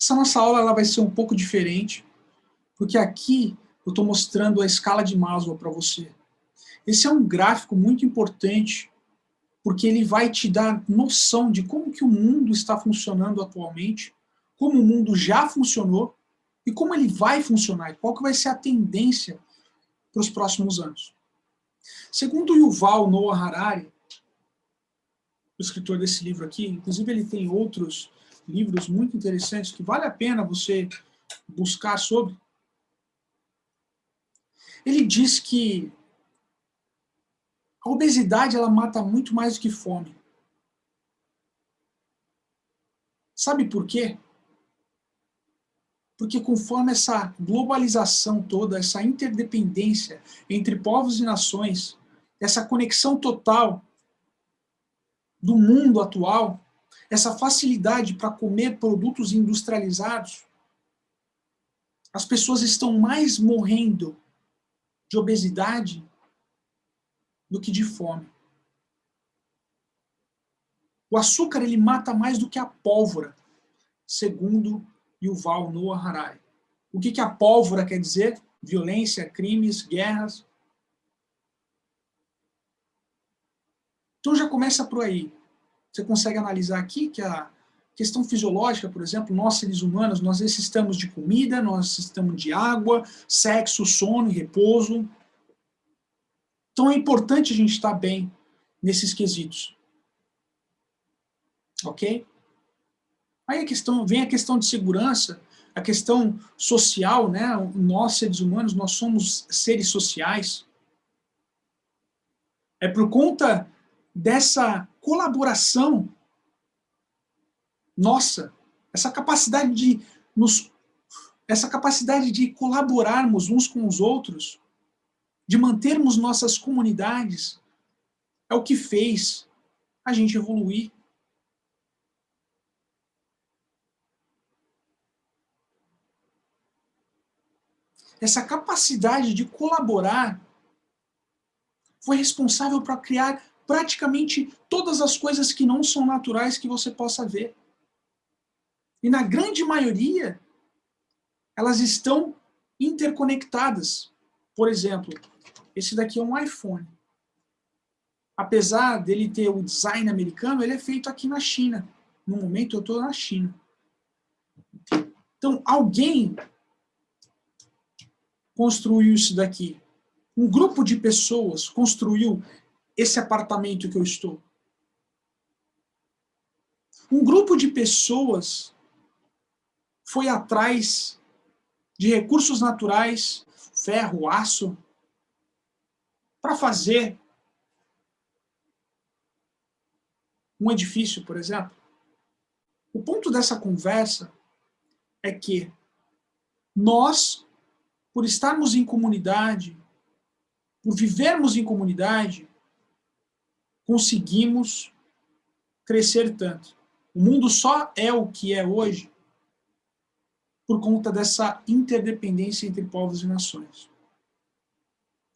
Essa nossa aula ela vai ser um pouco diferente, porque aqui eu estou mostrando a escala de Maslow para você. Esse é um gráfico muito importante, porque ele vai te dar noção de como que o mundo está funcionando atualmente, como o mundo já funcionou e como ele vai funcionar, e qual que vai ser a tendência para os próximos anos. Segundo Yuval Noah Harari, o escritor desse livro aqui, inclusive ele tem outros livros muito interessantes que vale a pena você buscar sobre. Ele diz que a obesidade ela mata muito mais do que fome. Sabe por quê? Porque conforme essa globalização toda, essa interdependência entre povos e nações, essa conexão total do mundo atual, essa facilidade para comer produtos industrializados, as pessoas estão mais morrendo de obesidade do que de fome. O açúcar ele mata mais do que a pólvora, segundo Yuval Noah Harari. O que a pólvora quer dizer? Violência, crimes, guerras. Então já começa por aí. Você consegue analisar aqui que a questão fisiológica, por exemplo, nós seres humanos, nós necessitamos de comida, nós necessitamos de água, sexo, sono e repouso. Então é importante a gente estar bem nesses quesitos. Ok? Aí vem a questão de segurança, a questão social, né? Nós, seres humanos, nós somos seres sociais. É por conta dessa colaboração nossa, essa capacidade de colaborarmos uns com os outros, de mantermos nossas comunidades, é o que fez a gente evoluir. Essa capacidade de colaborar foi responsável para criar praticamente todas as coisas que não são naturais que você possa ver. E na grande maioria, elas estão interconectadas. Por exemplo, esse daqui é um iPhone. Apesar dele ter o design americano, ele é feito aqui na China. No momento eu estou na China. Então, alguém construiu isso daqui. Um grupo de pessoas construiu esse apartamento que eu estou. Um grupo de pessoas foi atrás de recursos naturais, ferro, aço, para fazer um edifício, por exemplo. O ponto dessa conversa é que nós, por estarmos em comunidade, por vivermos em comunidade, conseguimos crescer tanto. O mundo só é o que é hoje por conta dessa interdependência entre povos e nações.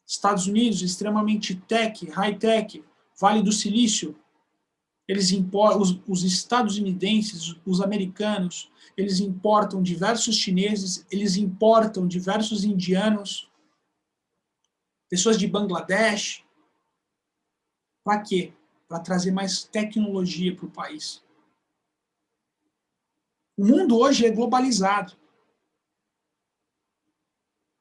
Estados Unidos, extremamente tech, high-tech, Vale do Silício, os estadunidenses, os americanos, eles importam diversos chineses, eles importam diversos indianos, pessoas de Bangladesh. Para quê? Para trazer mais tecnologia para o país. O mundo hoje é globalizado.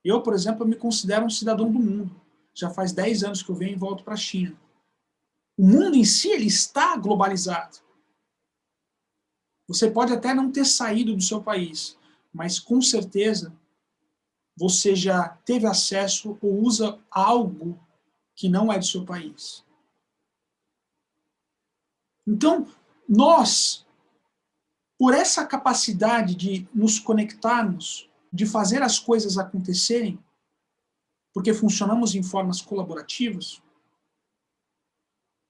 Eu, por exemplo, me considero um cidadão do mundo. Já faz 10 anos que eu venho e volto para a China. O mundo em si ele está globalizado. Você pode até não ter saído do seu país, mas com certeza você já teve acesso ou usa algo que não é do seu país. Então, nós, por essa capacidade de nos conectarmos, de fazer as coisas acontecerem, porque funcionamos em formas colaborativas,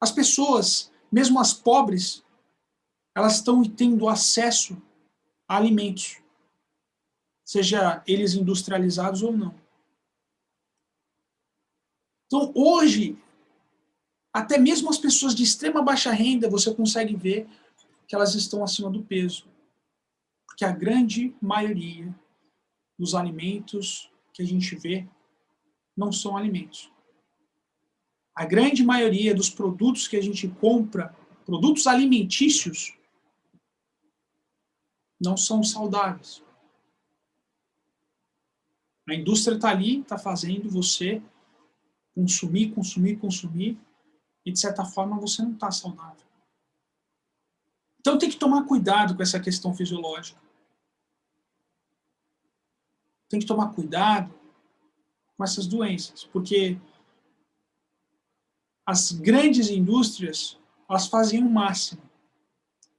as pessoas, mesmo as pobres, elas estão tendo acesso a alimentos, seja eles industrializados ou não. Então, hoje, até mesmo as pessoas de extrema baixa renda, você consegue ver que elas estão acima do peso. Porque a grande maioria dos alimentos que a gente vê não são alimentos. A grande maioria dos produtos que a gente compra, produtos alimentícios, não são saudáveis. A indústria está ali, está fazendo você consumir, consumir, consumir, e de certa forma você não está saudável. Então tem que tomar cuidado com essa questão fisiológica. Tem que tomar cuidado com essas doenças, porque as grandes indústrias, elas fazem o máximo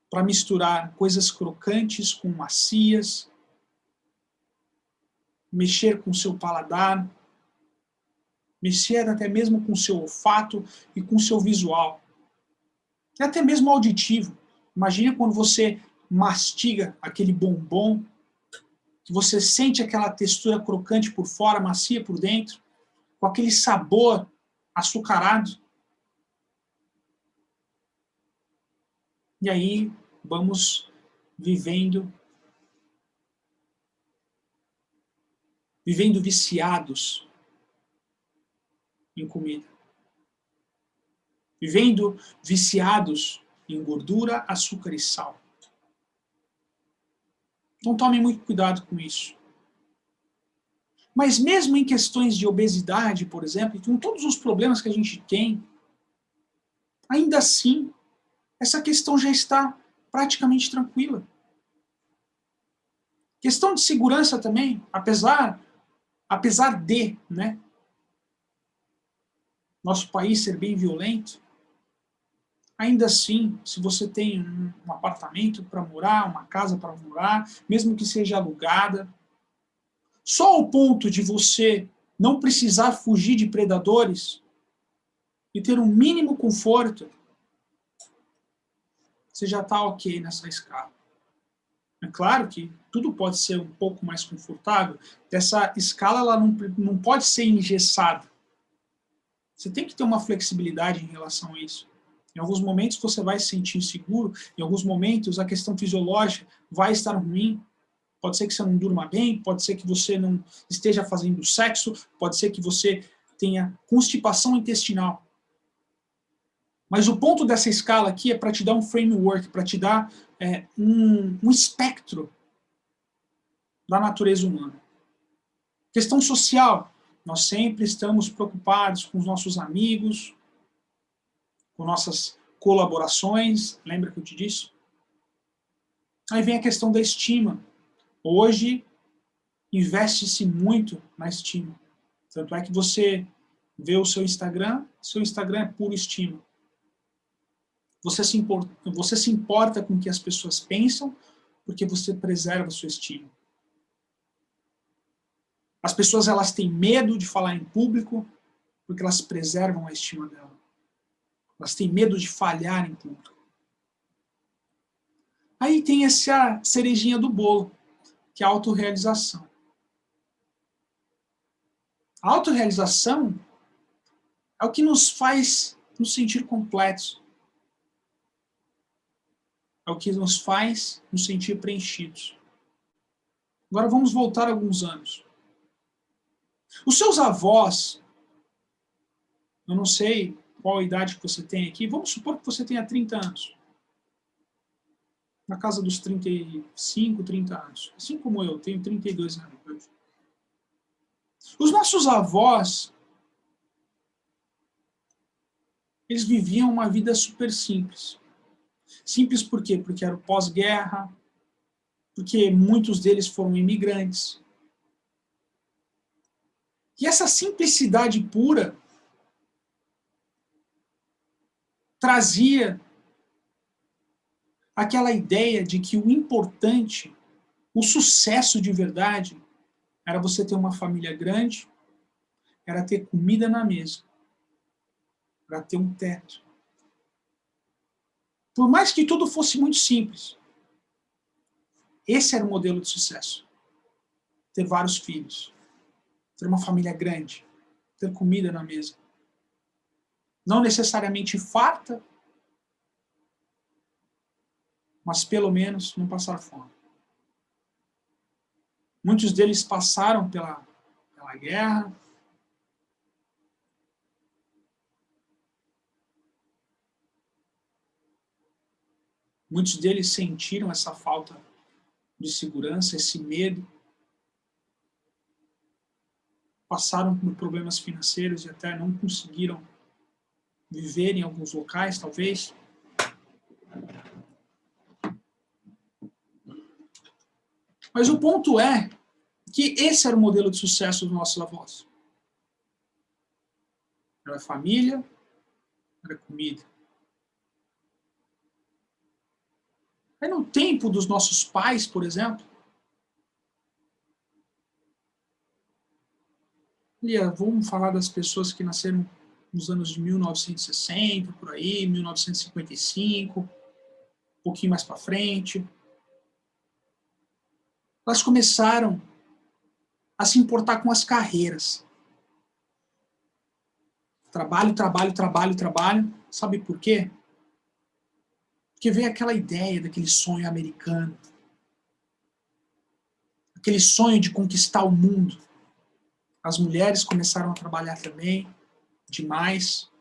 para misturar coisas crocantes com macias, mexer com o seu paladar, mexer até mesmo com o seu olfato e com o seu visual. E até mesmo auditivo. Imagina quando você mastiga aquele bombom, que você sente aquela textura crocante por fora, macia por dentro, com aquele sabor açucarado. E aí vamos vivendo viciados em comida. Vivendo viciados em gordura, açúcar e sal. Então tome muito cuidado com isso. Mas mesmo em questões de obesidade, por exemplo, e com todos os problemas que a gente tem, ainda assim, essa questão já está praticamente tranquila. Questão de segurança também, apesar de, né, nosso país ser bem violento, ainda assim, se você tem um apartamento para morar, uma casa para morar, mesmo que seja alugada, só ao ponto de você não precisar fugir de predadores e ter um mínimo conforto, você já está ok nessa escala. É claro que tudo pode ser um pouco mais confortável, essa escala ela não pode ser engessada. Você tem que ter uma flexibilidade em relação a isso. Em alguns momentos você vai se sentir inseguro, em alguns momentos a questão fisiológica vai estar ruim, pode ser que você não durma bem, pode ser que você não esteja fazendo sexo, pode ser que você tenha constipação intestinal. Mas o ponto dessa escala aqui é para te dar um framework, para te dar um espectro da natureza humana. Questão social. Nós sempre estamos preocupados com os nossos amigos, com nossas colaborações. Lembra que eu te disse? Aí vem a questão da estima. Hoje, investe-se muito na estima. Tanto é que você vê o seu Instagram é puro estima. Você se importa com o que as pessoas pensam porque você preserva a sua estima. As pessoas elas têm medo de falar em público porque elas preservam a estima dela. Elas têm medo de falhar em público. Aí tem essa cerejinha do bolo, que é a autorrealização. A autorrealização é o que nos faz nos sentir completos. É o que nos faz nos sentir preenchidos. Agora vamos voltar alguns anos. Os seus avós, eu não sei qual a idade que você tem aqui, vamos supor que você tenha 30 anos. Na casa dos 35, 30 anos. Assim como eu, tenho 32 anos. Os nossos avós, eles viviam uma vida super simples. Simples por quê? Porque era o pós-guerra, porque muitos deles foram imigrantes. E essa simplicidade pura trazia aquela ideia de que o importante, o sucesso de verdade, era você ter uma família grande, era ter comida na mesa, era ter um teto. Por mais que tudo fosse muito simples, esse era o modelo de sucesso. Ter vários filhos, ter uma família grande, ter comida na mesa. Não necessariamente farta, mas pelo menos não passar fome. Muitos deles passaram pela guerra. Muitos deles sentiram essa falta de segurança, esse medo. Passaram por problemas financeiros e até não conseguiram viver em alguns locais, talvez. Mas o ponto é que esse era o modelo de sucesso dos nossos avós. Era família, era comida. Aí no tempo dos nossos pais, por exemplo, vamos falar das pessoas que nasceram nos anos de 1960, por aí, 1955, um pouquinho mais para frente. Elas começaram a se importar com as carreiras. Trabalho, trabalho, trabalho, trabalho. Sabe por quê? Porque veio aquela ideia daquele sonho americano. Aquele sonho de conquistar o mundo. As mulheres começaram a trabalhar também, demais.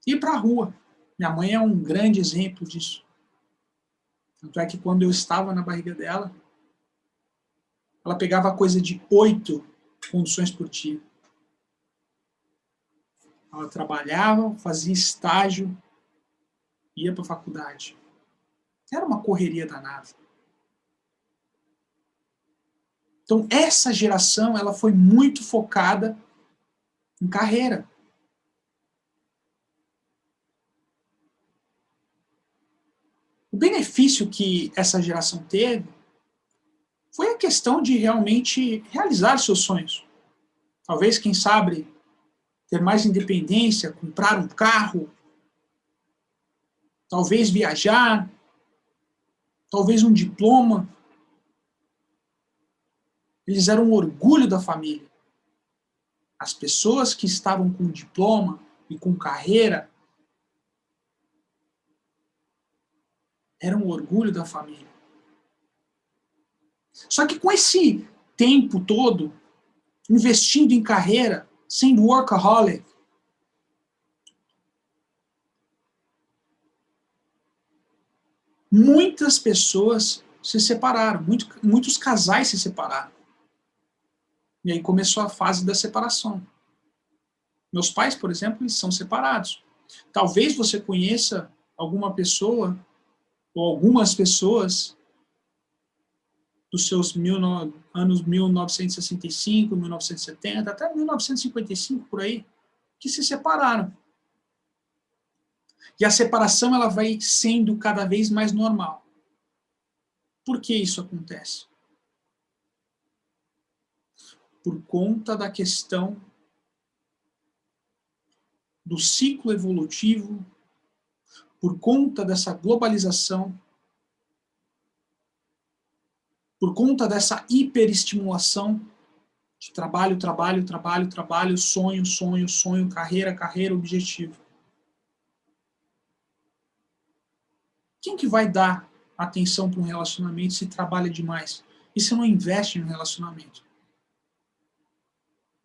E ir para a rua. Minha mãe é um grande exemplo disso. Tanto é que quando eu estava na barriga dela, ela pegava coisa de 8 conduções por dia. Ela trabalhava, fazia estágio, ia para a faculdade. Era uma correria danada. Então, essa geração ela foi muito focada em carreira. O benefício que essa geração teve foi a questão de realmente realizar seus sonhos. Talvez, quem sabe, ter mais independência, comprar um carro, talvez viajar, talvez um diploma. Eles eram um orgulho da família. As pessoas que estavam com diploma e com carreira eram um orgulho da família. Só que com esse tempo todo, investindo em carreira, sendo workaholic, muitas pessoas se separaram, muitos casais se separaram. E aí começou a fase da separação. Meus pais, por exemplo, eles são separados. Talvez você conheça alguma pessoa ou algumas pessoas dos seus anos 1965, 1970, até 1955, por aí, que se separaram. E a separação ela vai sendo cada vez mais normal. Por que isso acontece? Por conta da questão do ciclo evolutivo, por conta dessa globalização, por conta dessa hiperestimulação de trabalho, trabalho, trabalho, trabalho, sonho, sonho, sonho, carreira, carreira, objetivo. Quem que vai dar atenção para um relacionamento se trabalha demais? E se não investe no relacionamento?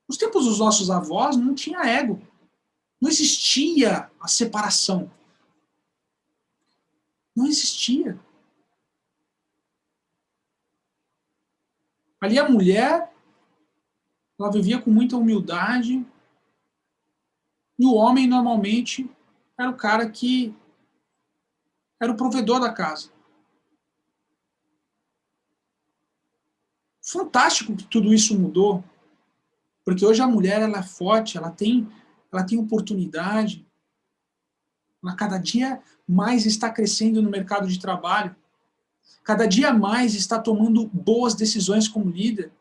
Nos tempos dos nossos avós não tinha ego. Não existia a separação. Não existia. Ali a mulher, ela vivia com muita humildade, e o homem, normalmente, era o cara que era o provedor da casa. Fantástico que tudo isso mudou, porque hoje a mulher ela é forte, ela tem oportunidade, ela cada dia mais está crescendo no mercado de trabalho, cada dia mais está tomando boas decisões como líder.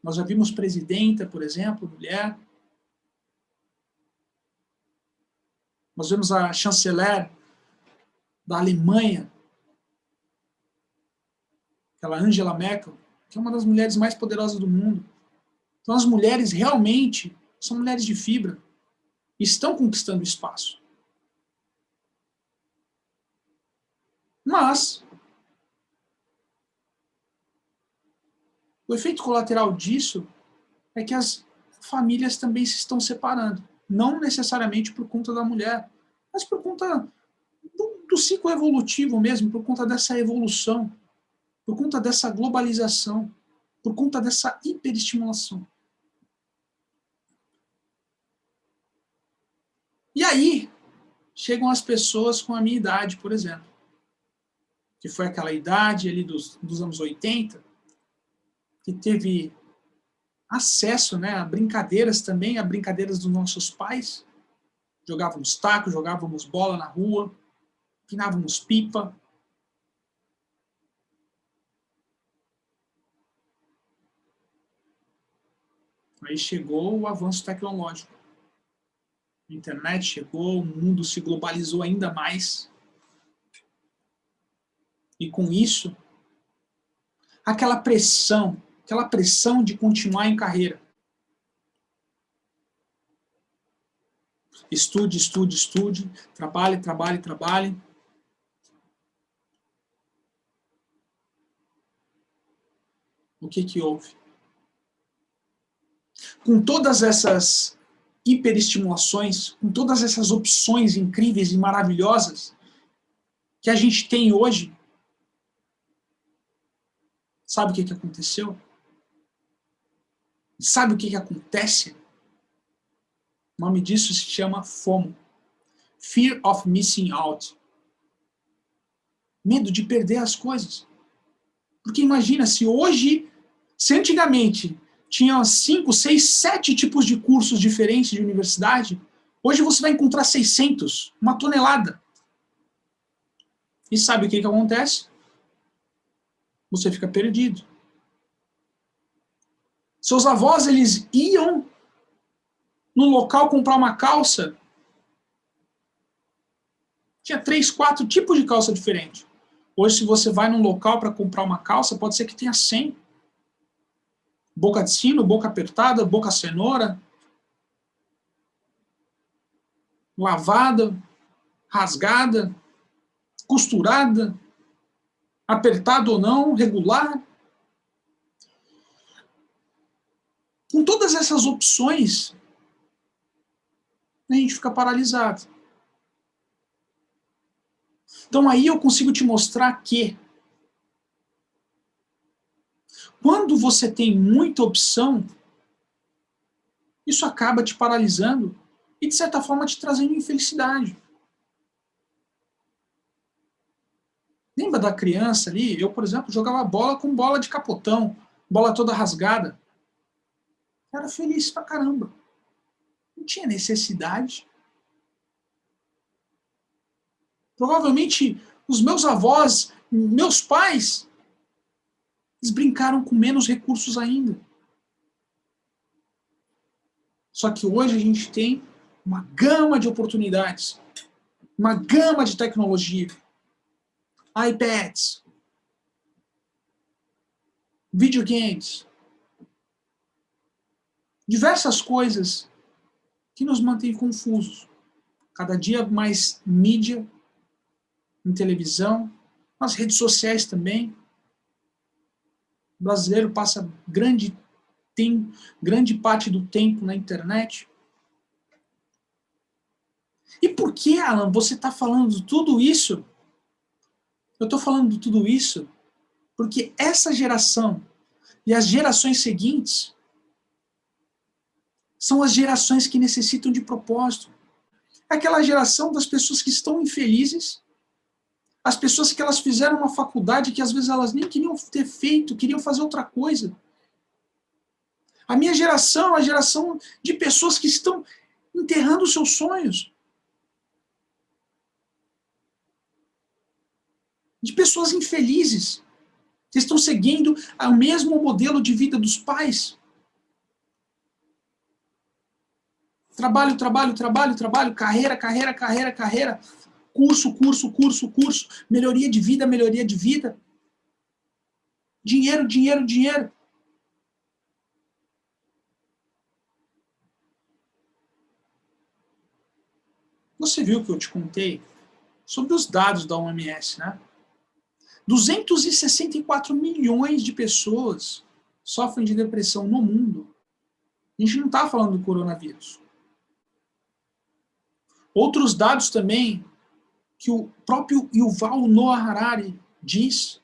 Nós já vimos presidenta, por exemplo, mulher. Nós vemos a chanceler da Alemanha, aquela Angela Merkel, que é uma das mulheres mais poderosas do mundo. Então as mulheres realmente são mulheres de fibra e estão conquistando espaço. Mas O efeito colateral disso é que as famílias também se estão separando. Não necessariamente por conta da mulher, mas por conta do ciclo evolutivo mesmo, por conta dessa evolução, por conta dessa globalização, por conta dessa hiperestimulação. E aí, chegam as pessoas com a minha idade, por exemplo, que foi aquela idade ali dos anos 80, que teve acesso, né, a brincadeiras também, a brincadeiras dos nossos pais. Jogávamos taco, jogávamos bola na rua, empinávamos pipa. Aí chegou o avanço tecnológico. A internet chegou, o mundo se globalizou ainda mais. E com isso, aquela pressão de continuar em carreira. Estude, estude, estude, trabalhe, trabalhe, trabalhe. O que houve? Com todas essas hiperestimulações, com todas essas opções incríveis e maravilhosas que a gente tem hoje, sabe o que aconteceu? Sabe o que acontece? O nome disso se chama FOMO. Fear of Missing Out. Medo de perder as coisas. Porque imagina, se antigamente tinha 5, 6, 7 tipos de cursos diferentes de universidade, hoje você vai encontrar 600, uma tonelada. E sabe o que acontece? Você fica perdido. Seus avós, eles iam no local comprar uma calça, tinha 3, 4 tipos de calça diferentes. Hoje, se você vai num local para comprar uma calça, pode ser que tenha 100. Boca de sino, boca apertada, boca cenoura, lavada, rasgada, costurada, apertada ou não, regular. Com todas essas opções, a gente fica paralisado. Então aí eu consigo te mostrar que quando você tem muita opção, isso acaba te paralisando e, de certa forma, te trazendo infelicidade. Lembra da criança ali? Eu, por exemplo, jogava bola com bola de capotão, bola toda rasgada. Era feliz pra caramba. Não tinha necessidade. Provavelmente os meus avós, meus pais, eles brincaram com menos recursos ainda. Só que hoje a gente tem uma gama de oportunidades, uma gama de tecnologia, iPads, videogames, diversas coisas que nos mantêm confusos. Cada dia mais mídia, em televisão, nas redes sociais também. O brasileiro passa grande parte do tempo na internet. E por que, Alan, você está falando de tudo isso? Eu estou falando de tudo isso porque essa geração e as gerações seguintes são as gerações que necessitam de propósito. Aquela geração das pessoas que estão infelizes, as pessoas que elas fizeram uma faculdade que às vezes elas nem queriam ter feito, queriam fazer outra coisa. A minha geração é a geração de pessoas que estão enterrando os seus sonhos. De pessoas infelizes, que estão seguindo o mesmo modelo de vida dos pais. Trabalho, trabalho, trabalho, trabalho, carreira, carreira, carreira, carreira, curso, curso, curso, curso, melhoria de vida, melhoria de vida. Dinheiro, dinheiro, dinheiro. Você viu que eu te contei sobre os dados da OMS, né? 264 milhões de pessoas sofrem de depressão no mundo, a gente não está falando do coronavírus. Outros dados também que o próprio Yuval Noah Harari diz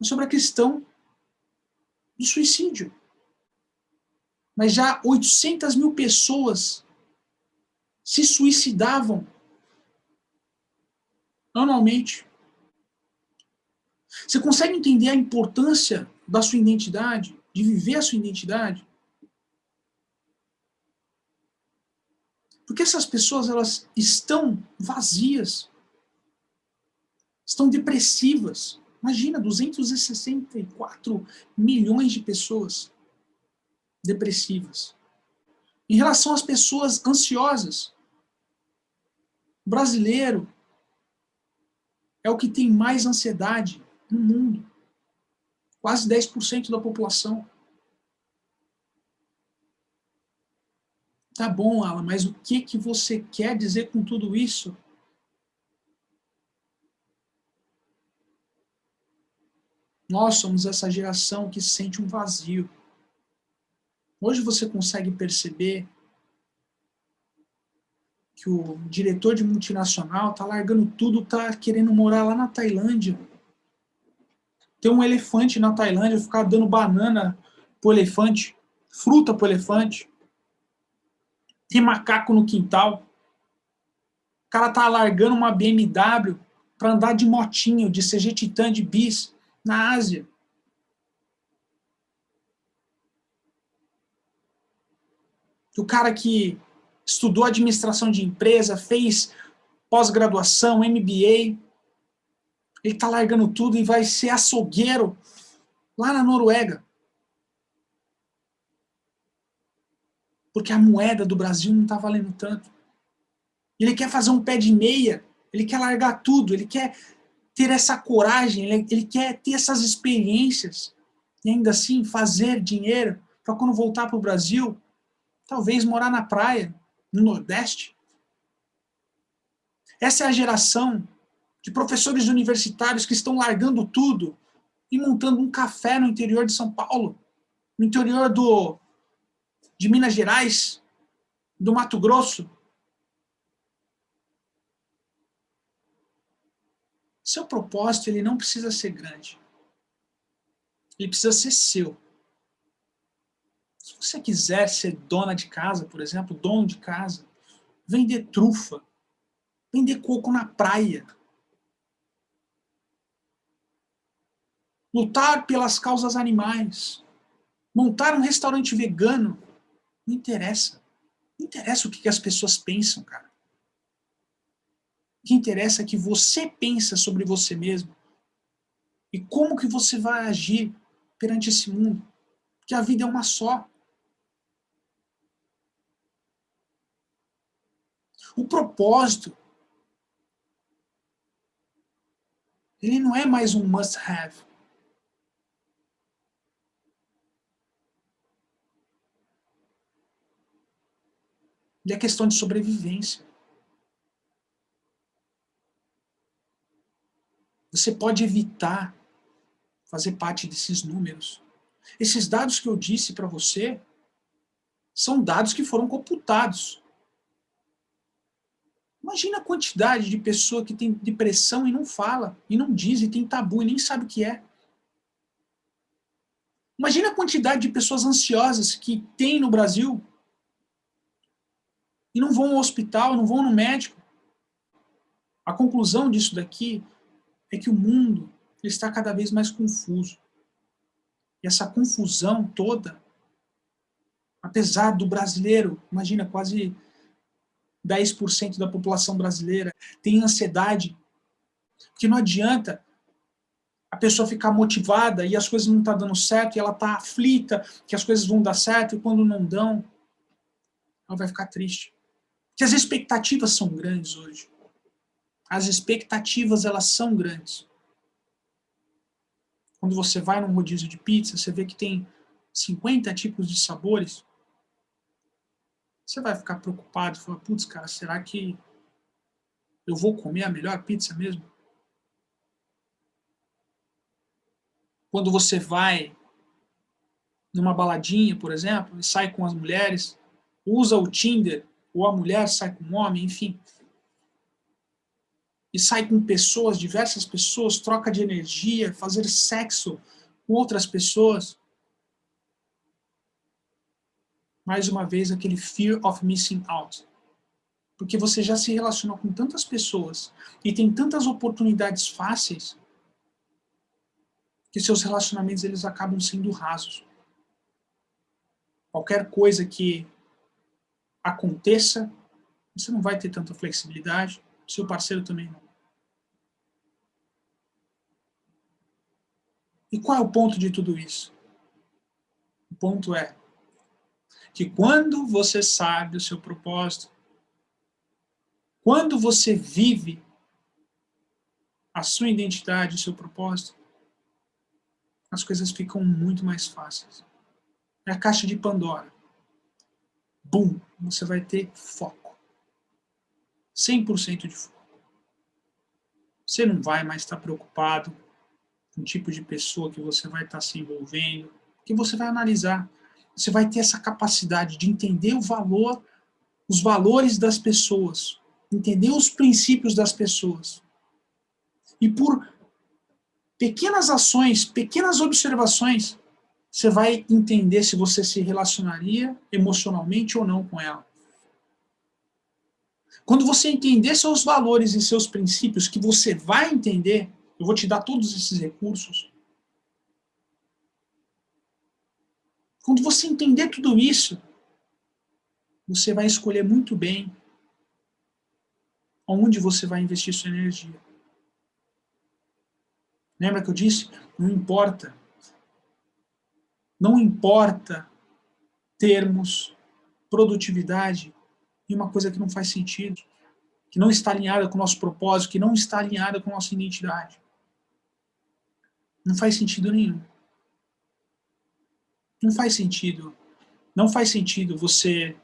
sobre a questão do suicídio. Mas já 800 mil pessoas se suicidavam anualmente. Você consegue entender a importância da sua identidade, de viver a sua identidade? Porque essas pessoas, elas estão vazias, estão depressivas. Imagina, 264 milhões de pessoas depressivas. Em relação às pessoas ansiosas, o brasileiro é o que tem mais ansiedade no mundo. Quase 10% da população. Tá bom, Alan, mas o que você quer dizer com tudo isso? Nós somos essa geração que sente um vazio. Hoje você consegue perceber que o diretor de multinacional tá largando tudo, tá querendo morar lá na Tailândia. Tem um elefante na Tailândia, ficar dando banana pro elefante, fruta pro elefante. Tem macaco no quintal. O cara tá largando uma BMW para andar de motinho, de CG Titan, de bis, na Ásia. O cara que estudou administração de empresa, fez pós-graduação, MBA, ele tá largando tudo e vai ser açougueiro lá na Noruega. Porque a moeda do Brasil não tá valendo tanto. Ele quer fazer um pé de meia, ele quer largar tudo, ele quer ter essa coragem, ele quer ter essas experiências e ainda assim fazer dinheiro para quando voltar para o Brasil, talvez morar na praia, no Nordeste. Essa é a geração de professores universitários que estão largando tudo e montando um café no interior de São Paulo, no interior de Minas Gerais, do Mato Grosso. Seu propósito, ele não precisa ser grande. Ele precisa ser seu. Se você quiser ser dona de casa, por exemplo, dono de casa, vender trufa, vender coco na praia, lutar pelas causas animais, montar um restaurante vegano, não interessa. Não interessa o que as pessoas pensam, cara. O que interessa é que você pensa sobre você mesmo e como que você vai agir perante esse mundo. Porque a vida é uma só. O propósito, ele não é mais um must-have. Ele é questão de sobrevivência. Você pode evitar fazer parte desses números. Esses dados que eu disse para você são dados que foram computados. Imagina a quantidade de pessoa que tem depressão e não fala, e não diz, e tem tabu, e nem sabe o que é. Imagina a quantidade de pessoas ansiosas que tem no Brasil e não vão ao hospital, não vão no médico. A conclusão disso daqui é que o mundo está cada vez mais confuso. E essa confusão toda, apesar do brasileiro, imagina, quase 10% da população brasileira tem ansiedade, porque não adianta a pessoa ficar motivada e as coisas não estão dando certo, e ela está aflita que as coisas vão dar certo, e quando não dão, ela vai ficar triste. Porque as expectativas são grandes hoje. As expectativas, elas são grandes. Quando você vai num rodízio de pizza, você vê que tem 50 tipos de sabores, você vai ficar preocupado e falar, putz, cara, será que eu vou comer a melhor pizza mesmo? Quando você vai numa baladinha, por exemplo, e sai com as mulheres, usa o Tinder, ou a mulher sai com o homem, enfim, e sai com pessoas, diversas pessoas, troca de energia, fazer sexo com outras pessoas. Mais uma vez, aquele fear of missing out. Porque você já se relacionou com tantas pessoas e tem tantas oportunidades fáceis que seus relacionamentos eles acabam sendo rasos. Qualquer coisa que aconteça, você não vai ter tanta flexibilidade, seu parceiro também não. E qual é o ponto de tudo isso? O ponto é que quando você sabe o seu propósito, quando você vive a sua identidade, o seu propósito, as coisas ficam muito mais fáceis. É a caixa de Pandora. Bum! Você vai ter foco. 100% de foco. Você não vai mais estar preocupado com o tipo de pessoa que você vai estar se envolvendo, que você vai analisar. Você vai ter essa capacidade de entender o valor, os valores das pessoas, entender os princípios das pessoas. E por pequenas ações, pequenas observações, você vai entender se você se relacionaria emocionalmente ou não com ela. Quando você entender seus valores e seus princípios, que você vai entender, eu vou te dar todos esses recursos. Quando você entender tudo isso, você vai escolher muito bem onde você vai investir sua energia. Lembra que eu disse? Não importa. Não importa termos, produtividade e uma coisa que não faz sentido, que não está alinhada com o nosso propósito, que não está alinhada com a nossa identidade. Não faz sentido nenhum. Não faz sentido. Não faz sentido você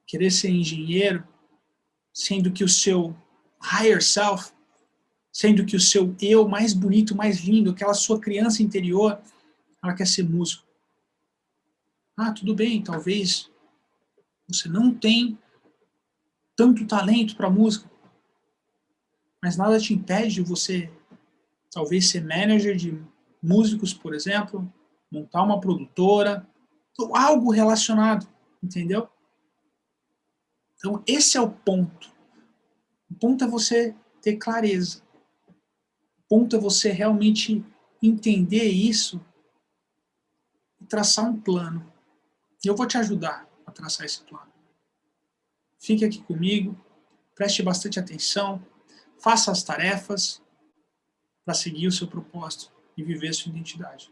querer ser engenheiro, sendo que o seu higher self, sendo que o seu eu mais bonito, mais lindo, aquela sua criança interior, ela quer ser músico. Ah, tudo bem, talvez você não tem tanto talento para música, mas nada te impede de você talvez ser manager de músicos, por exemplo, montar uma produtora, ou algo relacionado, entendeu? Então esse é o ponto. O ponto é você ter clareza. O ponto é você realmente entender isso e traçar um plano. E eu vou te ajudar a traçar esse plano. Fique aqui comigo, preste bastante atenção, faça as tarefas para seguir o seu propósito e viver a sua identidade.